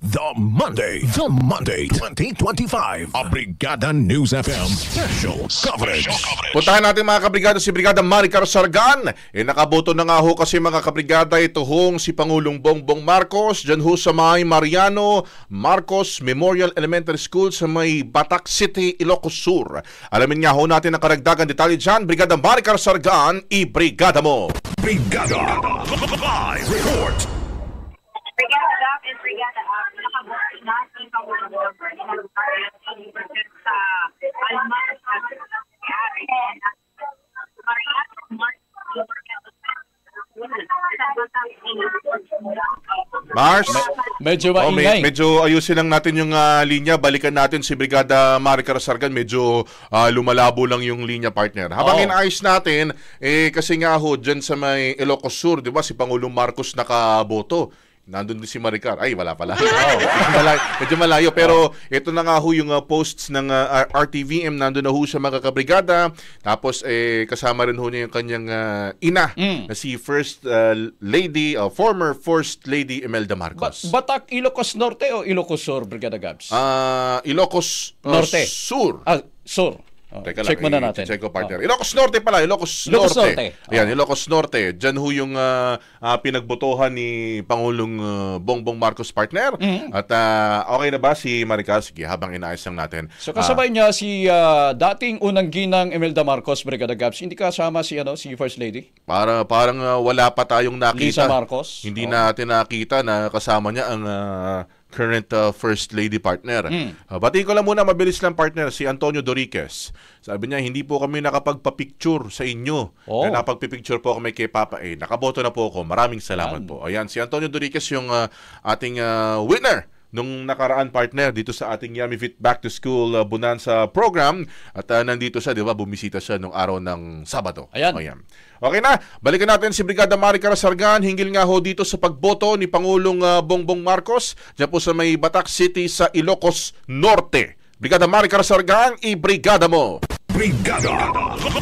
The Monday 2025 Brigada News FM Special Coverage. Puntahan natin mga kabrigada si Brigada Maricar Sargan. Nakaboto na nga ho kasi mga kabrigada ito hong si Pangulong Bongbong Marcos dyan ho sa may Mariano Marcos Memorial Elementary School sa may Batac City, Ilocos Sur. Alamin nga ho natin ang karagdagan detalye dyan. Brigada Maricar Sargan, i-brigada mo! Brigada Live Report. Brigada Gap and Brigada Up, nakaboto na si Pangulong sa Alma at Mars, medyo maingay. Medyo ayusin lang natin yung linya. Balikan natin si Brigada Maricar Sargan. Medyo lumalabo lang yung linya, partner. Habang inaayos natin, kasi nga ho, dyan sa may Ilocos Sur, di ba, si Pangulong Marcos nakaboto. Nandun din si Maricar. Ay, wala pala. Medyo malayo. Pero ito na nga ho yung posts ng RTVM. Nandun na ho siya mga kabrigada. Tapos kasama rin ho niya yung kanyang ina na si First Lady, former First Lady Imelda Marcos. Batac, Ilocos Norte o Ilocos Sur, Brigada Gabs? Ilocos Norte. Sur. Sur. Teka check lang, muna natin. Check ko, partner. Ilocos Norte pala, Ilocos Norte. Ayan, Ilocos Norte. Diyan ho yung pinagbotohan ni Pangulong Bongbong Marcos, partner. At okay na ba si Maricar? Sige, habang inaayos lang natin. So kasabay niya si dating unang ginang Imelda Marcos, Brigada Gabs. Hindi kasama si si First Lady? Parang wala pa tayong nakita. Lisa Marcos. Hindi natin nakita na kasama niya ang current First Lady, partner. Batiin ko lang muna, mabilis lang, partner, si Antonio Doriquez. Sabi niya, hindi po kami nakapagpa-picture sa inyo. Nakapagpipicture po kami kay Papa A. Nakaboto na po ako. Maraming salamat po. Ayan, si Antonio Doriquez yung ating winner nung nakaraan, partner, dito sa ating Yummy Fit Back to School Bonanza program. At nandito siya, di ba, bumisita siya nung araw ng Sabado. Ayan. Okay na, balikan natin si Brigada Maricar Sargan. Hinggil nga ho dito sa pagboto ni Pangulong Bongbong Marcos dyan po sa may Batac City sa Ilocos Norte. Brigada Maricar Sargan, i-brigada mo! Brigada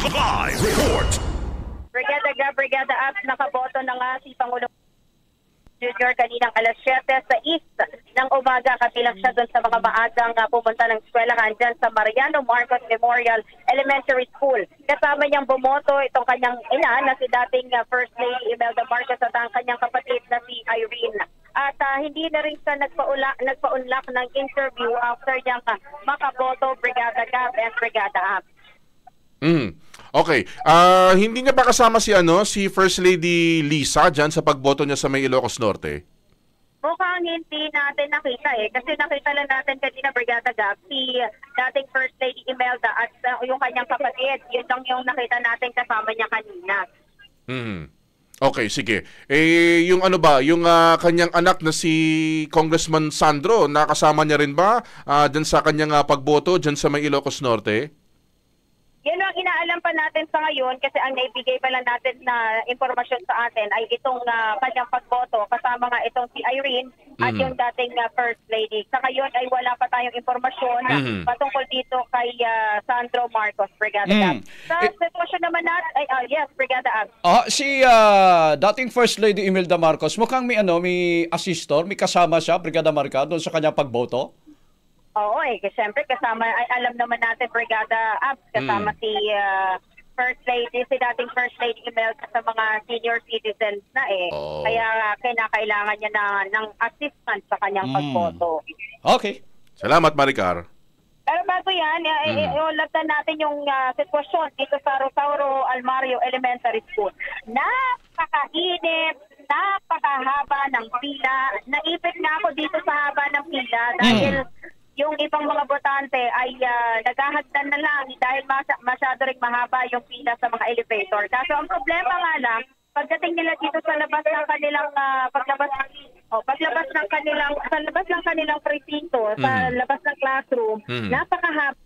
Live Report. Brigada Gap, Brigada Up, nakaboto na nga si Pangulong Junior kaninang alas 7 sa East ng umaga, kabilang siya doon sa mga maagang pumunta ng eskwelahan dyan sa Mariano Marcos Memorial Elementary School. Kasama niyang bumoto itong kanyang ina na si dating First Lady Imelda Marcos at ang kanyang kapatid na si Irene. At hindi na rin siya nagpa-unlock ng interview after niyang makaboto, Brigada Gap and Brigada Up. Okay. Hindi niya ba kasama si First Lady Lisa dyan sa pagboto niya sa may Ilocos Norte? Mukhang hindi natin nakita kasi nakita lang natin kanina, Brigada Gab, si dating First Lady Imelda at yung kanyang kapatid. Yun lang yung nakita natin kasama niya kanina. Okay, sige. Yung yung kanyang anak na si Congressman Sandro, nakasama niya rin ba dyan sa kanyang pagboto dyan sa may Ilocos Norte? Yan ang inaalam pa natin sa ngayon kasi ang naibigay pa lang natin na informasyon sa atin ay itong kanyang pagboto kasama nga itong si Irene at yung dating First Lady. Sa ngayon ay wala pa tayong informasyon patungkol dito kay Sandro Marcos, Brigada Gab. Sa sitwasyon naman natin, yes, Brigada Ab. Si dating First Lady Imelda Marcos, mukhang may assistor, may kasama siya, Brigada Maricar, doon sa kanyang pagboto? Oo, siyempre kasama, alam naman natin, Brigada Abs, kasama si First Lady, si dating First Lady Imelda sa mga senior citizens na Kaya kinakailangan niya ng assistance sa kanyang pagboto. Okay. Salamat, Maricar. Pero bago yan, iulatan natin yung sitwasyon dito sa Rosauro Almario Elementary School. Napakainit, napakahaba ng pila. Naipit nga ako dito sa haba ng pila dahil yung ibang mga botante ay naghahagdan na lang dahil masyado rin mahaba yung pila sa mga elevator. Kaso ang problema nga lang, pagdating nila dito sa labas ng kanilang paglabas ng kanilang presinto, sa labas ng classroom, napakahaba.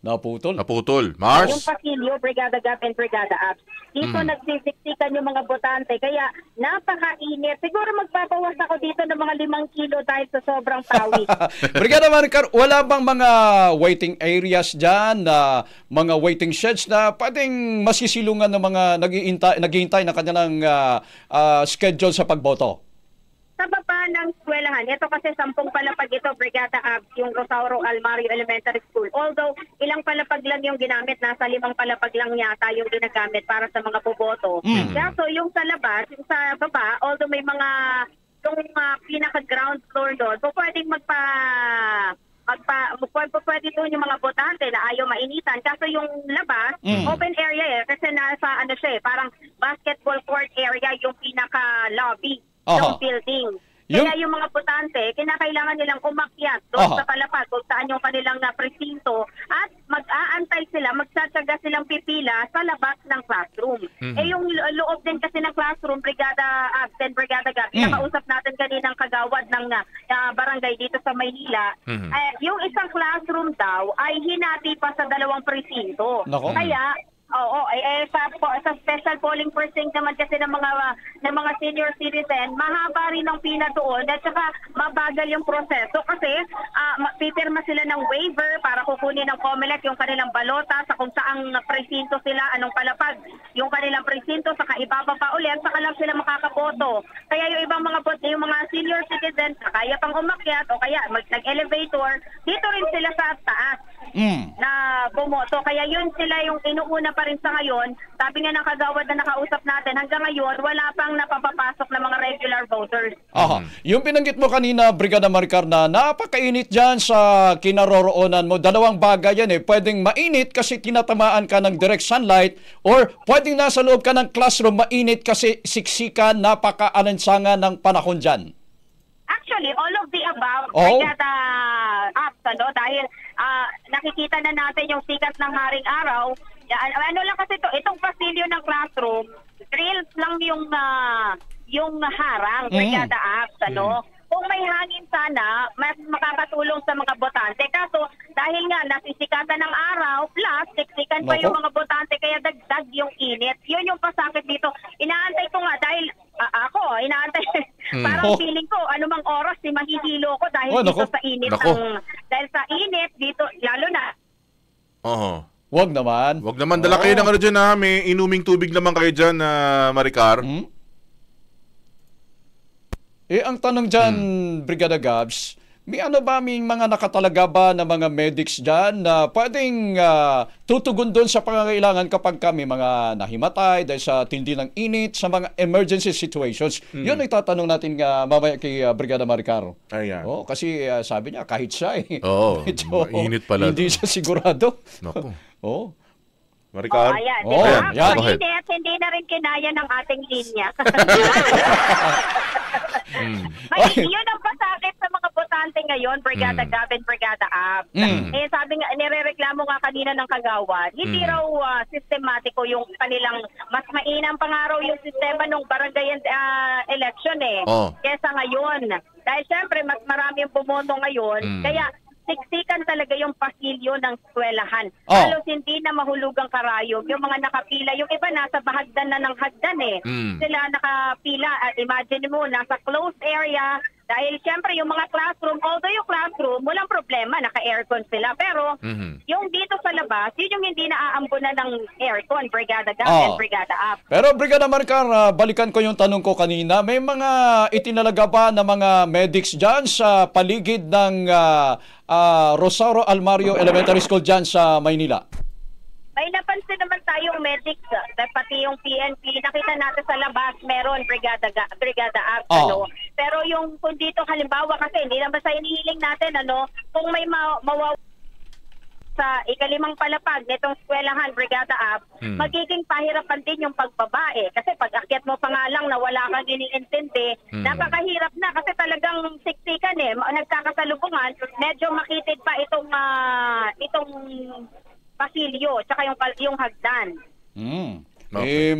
Naputol. Mars? Yung pasilyo, Brigada Gap and Brigada Abs. Dito nagsisiksikan yung mga botante. Kaya napakainit. Siguro magpapawas ako dito ng mga 5 kilo dahil sa sobrang pawis. Brigada Maricar, wala bang mga waiting areas dyan, mga waiting sheds na pwedeng masisilungan ng mga naghihintay na kanilang schedule sa pagboto? Sa baba ng eskwelahan, ito kasi 10 palapag ito, Brigada Abs, yung Rosauro Almario Elementary School. Although, ilang palapag lang yung ginamit, nasa 5 palapag lang yata yung ginagamit para sa mga boboto. So, yung sa labas, yung sa baba, although may mga, yung pinaka-ground floor doon, pwedeng pwede doon yung mga botante na ayaw mainitan. Kaso yung labas, open area kasi nasa parang basketball court area yung pinaka-lobby ng building. Kaya yung mga botante, kinakailangan nilang umakyat doon sa palapag kung saan yung kanilang presinto at mag-aantay sila, magsatsaga silang pipila sa labas ng classroom. Yung loob din kasi ng classroom, Brigada Abs and Brigada Gab, nakausap natin kaninang kagawad ng barangay dito sa Maynila, yung isang classroom daw ay hinati pa sa 2 presinto. Kaya, sa special polling precinct naman kasi ng mga senior citizen, mahaba rin ang pila doon at saka mabagal yung proseso kasi pipirma sila ng waiver para kukunin ng COMELEC yung kanilang balota sa kung saang presinto sila, anong palapag yung kanilang presinto, saka ibababa ulit, saka lang sila makakaboto. Kaya yung ibang yung mga senior citizens na kaya pang umakyat o kaya nag-elevator, dito rin sila sa taas na bumoto. Kaya yun sila yung inuuna pa rin sa ngayon. Sabi nga ng kagawad na nakausap natin, hanggang ngayon, wala pang napapapasok na mga regular voters. Yung binanggit mo kanina, Brigada Maricar, na napakainit dyan sa kinaroroonan mo. 2 bagay yan Pwedeng mainit kasi tinatamaan ka ng direct sunlight or pwedeng nasa loob ka ng classroom, mainit kasi siksikan, napaka-alansangan ng panahon dyan. Actually, all of the above, Brigada Abs, dahil nakikita na natin yung sikat ng haring araw. Ano lang kasi itong pasilyo ng classroom, drills lang yung harang, Brigada Abs, Kung may hangin sana, mas makakatulong sa mga botante. Kaso, dahil nga nasisikatan ng araw, plus siksikan pa yung mga botante, kaya dagdag yung init. Yun yung pasakit dito. Inaantay ko nga dahil inaantay. Parang feeling ko, anumang oras mahihilo ko dahil dito sa init. Dahil sa init, dito, lalo na. Wag naman. Dala kayo ng dyan may inuming tubig naman kayo dyan, Maricar. Ang tanong dyan, Brigada Gabs, may mga nakatalaga ba na mga medics dyan na pwedeng tutugon doon sa pangangailangan kapag kami mga nahimatay dahil sa tindi ng init, sa mga emergency situations? Yun ay tatanong natin mamaya kay Brigada Maricar. Kasi sabi niya, kahit siya mainit pala. Hindi siya sigurado. Maricar? Ayan. Hindi na rin kinaya ng ating linya. Yun ang pasakit sa mga botante ngayon, Brigada Gab and Brigada Abs. Sabi nga, nirereklamo nga kanina ng kagawad, hindi raw sistematiko yung kanilang, mas mainam pangaraw yung sistema ng barangay election kesa ngayon. Dahil syempre, mas marami yung bumoto ngayon, kaya siksikan talaga yung pasilyo ng eskwelahan. Halos hindi na mahulugang karayom. Yung mga nakapila, yung iba nasa bahagdan na ng hagdan Sila nakapila. Imagine mo, nasa closed area. Dahil siyempre yung mga classroom, although yung classroom, walang problema, naka-aircon sila. Pero yung dito sa labas, yun yung hindi naaambunan ng aircon, Brigada Gab and Brigada Abs. Pero Brigada Maricar, balikan ko yung tanong ko kanina. May mga itinalaga ba na mga medics dyan sa paligid ng Rosauro Almario Elementary School dyan sa Maynila? May napansin naman tayong medics, pati yung PNP, nakita natin sa labas, meron Brigada Abs, Pero yung kung dito halimbawa kasi hindi naman sa inihiling natin, kung may mawawa sa ika-5 palapag nitong eskwelahan, Brigada Abs, magiging pahirapan din yung pagbabae. Kasi pag akyat mo pa nga lang na wala kang iniintindi, napakahirap na kasi talagang siksikan nagkakasalubungan, medyo makitid pa itong pasilyo, tsaka yung hagdan.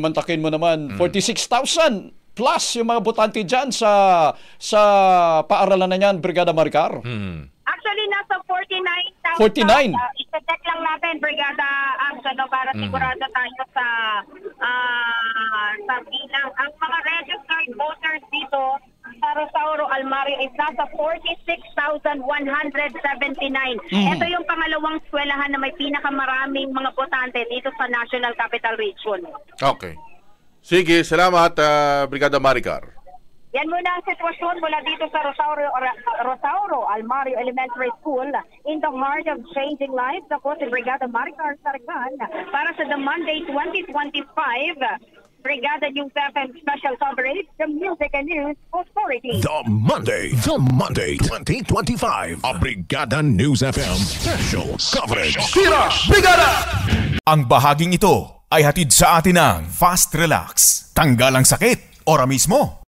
Mantakin mo naman, 46,000 plus yung mga botante dyan sa paaralan na yan, Brigada Maricar. Actually, nasa 49,000. 49? Isa-check lang natin, Brigada Abs, para sigurado tayo sa bilang. Ang mga registered voters dito sa Rosauro Almario is nasa 46,179. Ito yung pangalawang eskwelahan na may pinakamaraming mga botante dito sa National Capital Region. Okay. Sige, salamat, Brigada Maricar. Yan muna ang sitwasyon mula dito sa Rosauro Almario Elementary School in the heart of changing lives. Ako si Brigada Maricar Sargan para sa The Monday 2025 Brigada News FM Special Coverage, the Music and News Authority. The Monday 2025, a Brigada News FM Special Coverage. Tira! Brigada! Ang bahaging ito ay hatid sa atin ng Fast Relax. Tanggal ang sakit, ora mismo.